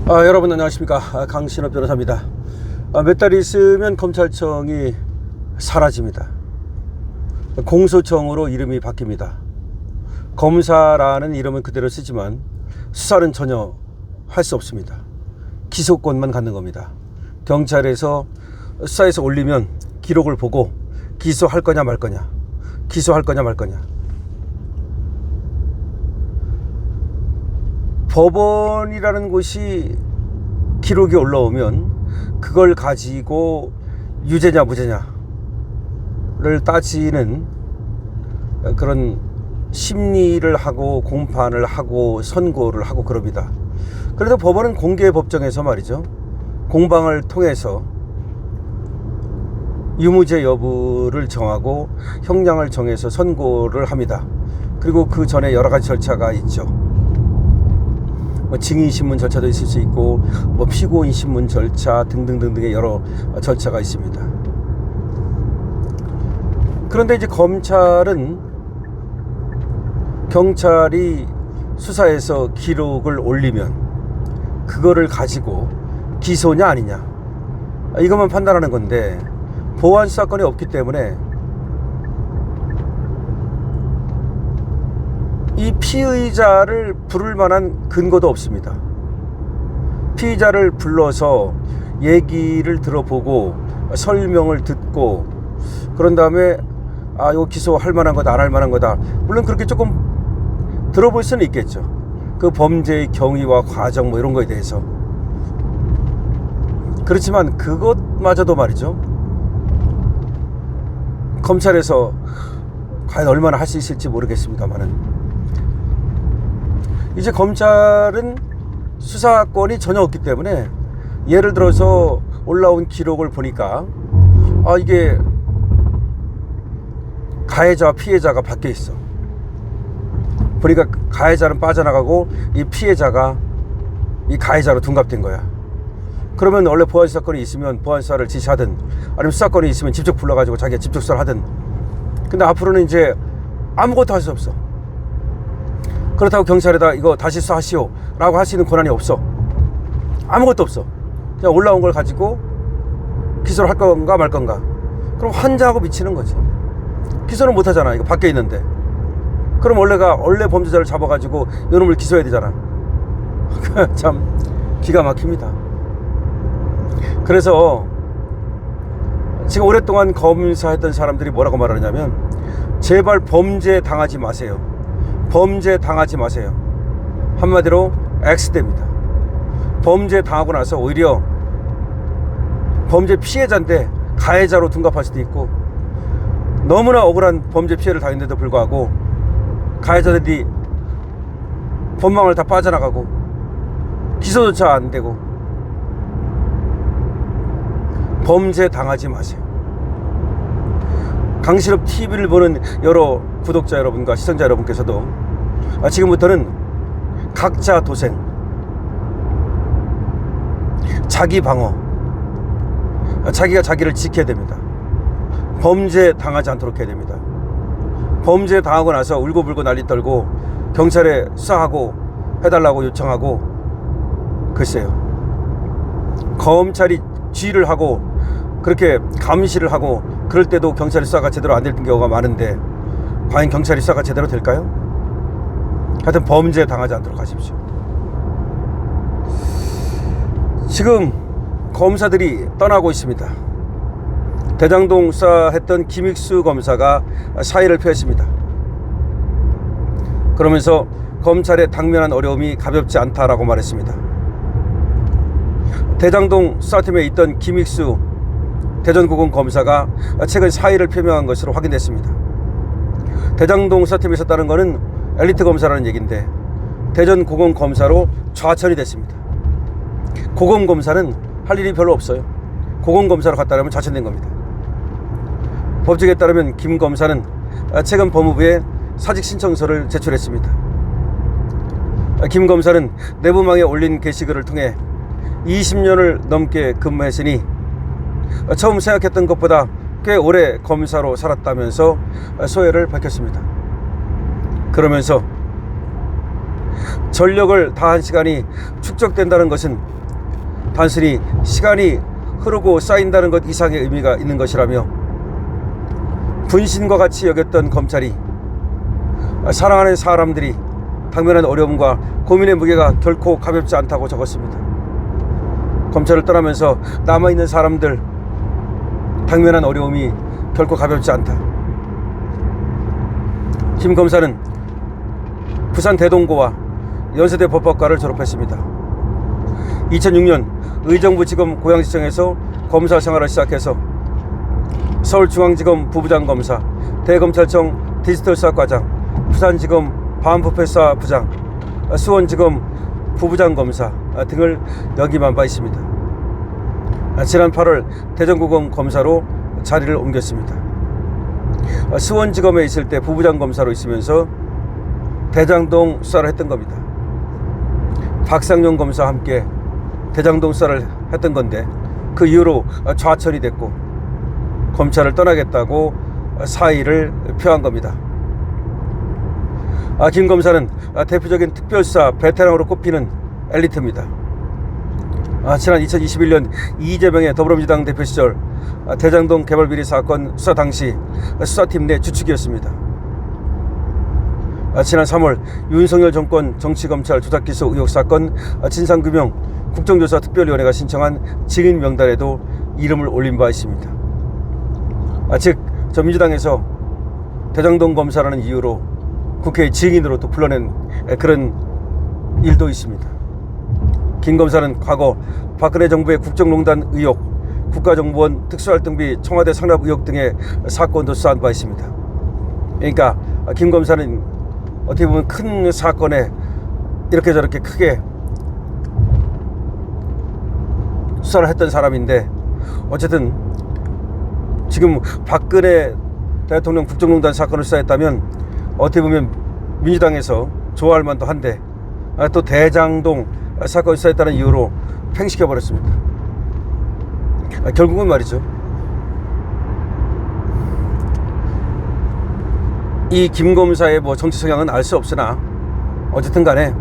여러분 안녕하십니까. 강신업 변호사입니다. 몇 달 있으면 검찰청이 사라집니다. 공소청으로 이름이 바뀝니다. 검사라는 이름은 그대로 쓰지만 수사는 전혀 할 수 없습니다. 기소권만 갖는 겁니다. 경찰에서 수사에서 올리면 기록을 보고 기소할 거냐 말 거냐, 기소할 거냐 말 거냐. 법원이라는 곳이 기록이 올라오면 그걸 가지고 유죄냐 무죄냐를 따지는 그런 심리를 하고 공판을 하고 선고를 하고 그럽니다. 그래도 법원은 공개법정에서 말이죠, 공방을 통해서 유무죄 여부를 정하고 형량을 정해서 선고를 합니다. 그리고 그 전에 여러 가지 절차가 있죠. 증인신문 절차도 있을 수 있고 피고인신문 절차 등등등등의 여러 절차가 있습니다. 그런데 이제 경찰이 수사에서 기록을 올리면 그거를 가지고 기소냐 아니냐 이것만 판단하는 건데, 보안 사건이 없기 때문에 이 피의자를 부를 만한 근거도 없습니다. 피의자를 불러서 얘기를 들어보고 설명을 듣고 그런 다음에 이거 기소할 만한 거다 안 할 만한 거다, 물론 그렇게 조금 들어볼 수는 있겠죠. 그 범죄의 경위와 과정 이런 거에 대해서. 그렇지만 그것마저도 말이죠, 검찰에서 과연 얼마나 할 수 있을지 모르겠습니다만은, 이제 검찰은 수사권이 전혀 없기 때문에 예를 들어서 올라온 기록을 보니까 이게 가해자와 피해자가 바뀌어 있어. 보니까 가해자는 빠져나가고 이 피해자가 이 가해자로 둔갑된 거야. 그러면 원래 보안사건이 있으면 보안사를 지시하든 아니면 수사권이 있으면 직접 불러가지고 자기가 직접 수사를 하든. 근데 앞으로는 이제 아무것도 할 수 없어. 그렇다고 경찰에다 이거 다시 수사하시오 라고 할 수 있는 권한이 없어. 아무것도 없어. 그냥 올라온 걸 가지고 기소를 할 건가 말 건가. 그럼 환장하고 미치는 거지. 기소는 못 하잖아, 이거 밖에 있는데. 그럼 원래 범죄자를 잡아가지고 이놈을 기소해야 되잖아. 참 기가 막힙니다. 그래서 지금 오랫동안 검사했던 사람들이 뭐라고 말하냐면, 제발 범죄 당하지 마세요. 범죄 당하지 마세요. 한마디로 X대입니다. 범죄 당하고 나서 오히려 범죄 피해자인데 가해자로 둔갑할 수도 있고, 너무나 억울한 범죄 피해를 당했는데도 불구하고 가해자들이 법망을 다 빠져나가고 기소조차 안 되고. 범죄 당하지 마세요. 강신업 TV를 보는 여러 구독자 여러분과 시청자 여러분께서도 지금부터는 각자 도생, 자기 방어, 자기가 자기를 지켜야 됩니다. 범죄 당하지 않도록 해야 됩니다. 범죄 당하고 나서 울고불고 난리 떨고 경찰에 수사하고 해달라고 요청하고, 글쎄요, 검찰이 지휘를 하고 그렇게 감시를 하고 그럴 때도 경찰이 수사가 제대로 안 될 경우가 많은데, 과연 경찰이 수사가 제대로 될까요? 하여튼 범죄 당하지 않도록 하십시오. 지금 검사들이 떠나고 있습니다. 대장동 수사했던 김익수 검사가 사의를 표했습니다. 그러면서 검찰의 당면한 어려움이 가볍지 않다라고 말했습니다. 대장동 수사팀에 있던 김익수 대전고검 검사가 최근 사의를 표명한 것으로 확인됐습니다. 대장동 수사팀에 있었다는 것은 엘리트 검사라는 얘기인데 대전고검 검사로 좌천이 됐습니다. 고검 검사는 할 일이 별로 없어요. 고검 검사로 갔다 오면 좌천된 겁니다. 법칙에 따르면 김 검사는 최근 법무부에 사직 신청서를 제출했습니다. 김 검사는 내부망에 올린 게시글을 통해 20년을 넘게 근무했으니 처음 생각했던 것보다 꽤 오래 검사로 살았다면서 소회를 밝혔습니다. 그러면서 전력을 다한 시간이 축적된다는 것은 단순히 시간이 흐르고 쌓인다는 것 이상의 의미가 있는 것이라며, 분신과 같이 여겼던 검찰이 사랑하는 사람들이 당면한 어려움과 고민의 무게가 결코 가볍지 않다고 적었습니다. 검찰을 떠나면서 남아있는 사람들 당면한 어려움이 결코 가볍지 않다. 김 검사는 부산 대동고와 연세대 법학과를 졸업했습니다. 2006년 의정부지검 고양시청에서 검사 생활을 시작해서 서울중앙지검 부부장 검사, 대검찰청 디지털수사과장, 부산지검 반부패수사 부장, 수원지검 부부장 검사 등을 역임한 바 있습니다. 지난 8월 대전고검 검사로 자리를 옮겼습니다. 수원지검에 있을 때 부부장 검사로 있으면서 대장동 수사를 했던 겁니다. 박상용 검사와 함께 대장동 수사를 했던 건데, 그 이후로 좌천이 됐고 검찰을 떠나겠다고 사의를 표한 겁니다. 김 검사는 대표적인 특별수사 베테랑으로 꼽히는 엘리트입니다. 지난 2021년 이재명의 더불어민주당 대표 시절 대장동 개발비리 사건 수사 당시 수사팀 내 주축이었습니다. 지난 3월 윤석열 정권 정치검찰 조작기소 의혹 사건 진상규명 국정조사 특별위원회가 신청한 증인 명단에도 이름을 올린 바 있습니다. 즉 민주당에서 대장동 검사라는 이유로 국회의 증인으로 또 불러낸 그런 일도 있습니다. 김 검사는 과거 박근혜 정부의 국정농단 의혹, 국가정보원 특수활동비 청와대 상납 의혹 등의 사건도 수사한 바 있습니다. 그러니까 김 검사는 어떻게 보면 큰 사건에 이렇게 저렇게 크게 수사를 했던 사람인데, 어쨌든 지금 박근혜 대통령 국정농단 사건을 수사했다면 어떻게 보면 민주당에서 좋아할 만도 한데, 또 대장동 사건을 수사했다는 이유로 팽식해버렸습니다. 결국은 말이죠, 이 김 검사의 정치 성향은 알 수 없으나 어쨌든 간에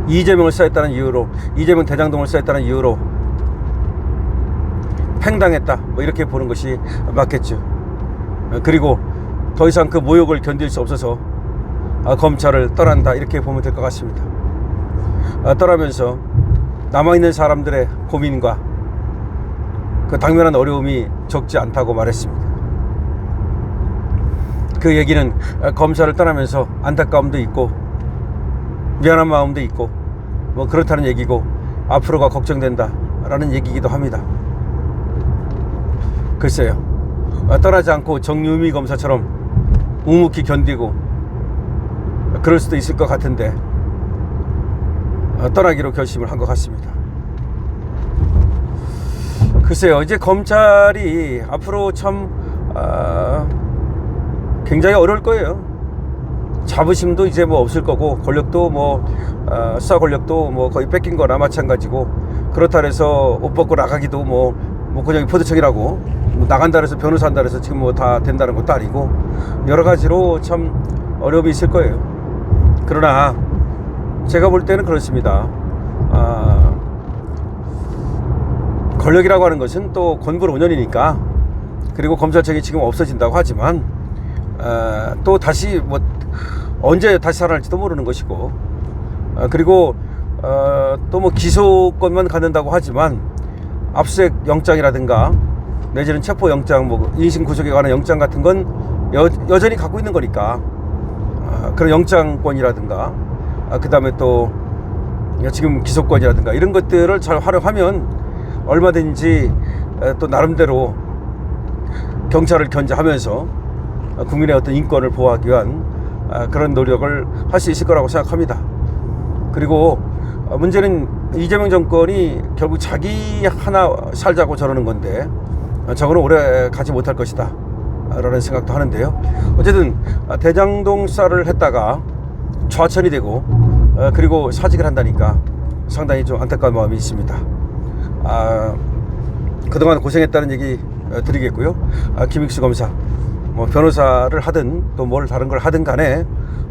이재명을 수사했다는 이유로, 이재명 대장동을 수사했다는 이유로 팽당했다, 이렇게 보는 것이 맞겠죠. 그리고 더 이상 그 모욕을 견딜 수 없어서 검찰을 떠난다, 이렇게 보면 될 것 같습니다. 떠나면서 남아있는 사람들의 고민과 그 당면한 어려움이 적지 않다고 말했습니다. 그 얘기는 검사를 떠나면서 안타까움도 있고 미안한 마음도 있고 그렇다는 얘기고, 앞으로가 걱정된다 라는 얘기이기도 합니다. 글쎄요, 떠나지 않고 정유미 검사처럼 묵묵히 견디고 그럴 수도 있을 것 같은데 떠나기로 결심을 한 것 같습니다. 글쎄요, 이제 검찰이 앞으로 참 굉장히 어려울 거예요. 자부심도 이제 없을 거고, 권력도 수사 권력도 거의 뺏긴 거나 마찬가지고, 그렇다 해서 옷 벗고 나가기도 그냥 포도청이라고 나간다 해서 변호사 한다 해서 지금 다 된다는 것도 아니고, 여러 가지로 참 어려움이 있을 거예요. 그러나 제가 볼 때는 그렇습니다. 권력이라고 하는 것은 또 권불5년이니까, 그리고 검찰청이 지금 없어진다고 하지만 또 다시 언제 다시 살아날지도 모르는 것이고, 그리고 또 기소권만 갖는다고 하지만 압수수색 영장이라든가 내지는 체포영장, 인신구속에 관한 영장 같은 건 여전히 갖고 있는 거니까, 그런 영장권이라든가 그 다음에 또 지금 기소권이라든가 이런 것들을 잘 활용하면 얼마든지 또 나름대로 경찰을 견제하면서 국민의 어떤 인권을 보호하기 위한 그런 노력을 할 수 있을 거라고 생각합니다. 그리고 문제는 이재명 정권이 결국 자기 하나 살자고 저러는 건데, 저거는 오래 가지 못할 것이다 라는 생각도 하는데요. 어쨌든 대장동 수사를 했다가 좌천이 되고 그리고 사직을 한다니까 상당히 좀 안타까운 마음이 있습니다. 그동안 고생했다는 얘기 드리겠고요. 김익수 검사 변호사를 하든 또 뭘 다른 걸 하든 간에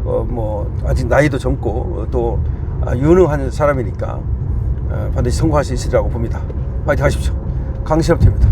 뭐 아직 나이도 젊고 또 유능한 사람이니까 반드시 성공할 수 있으리라고 봅니다. 파이팅 하십시오. 강신업입니다.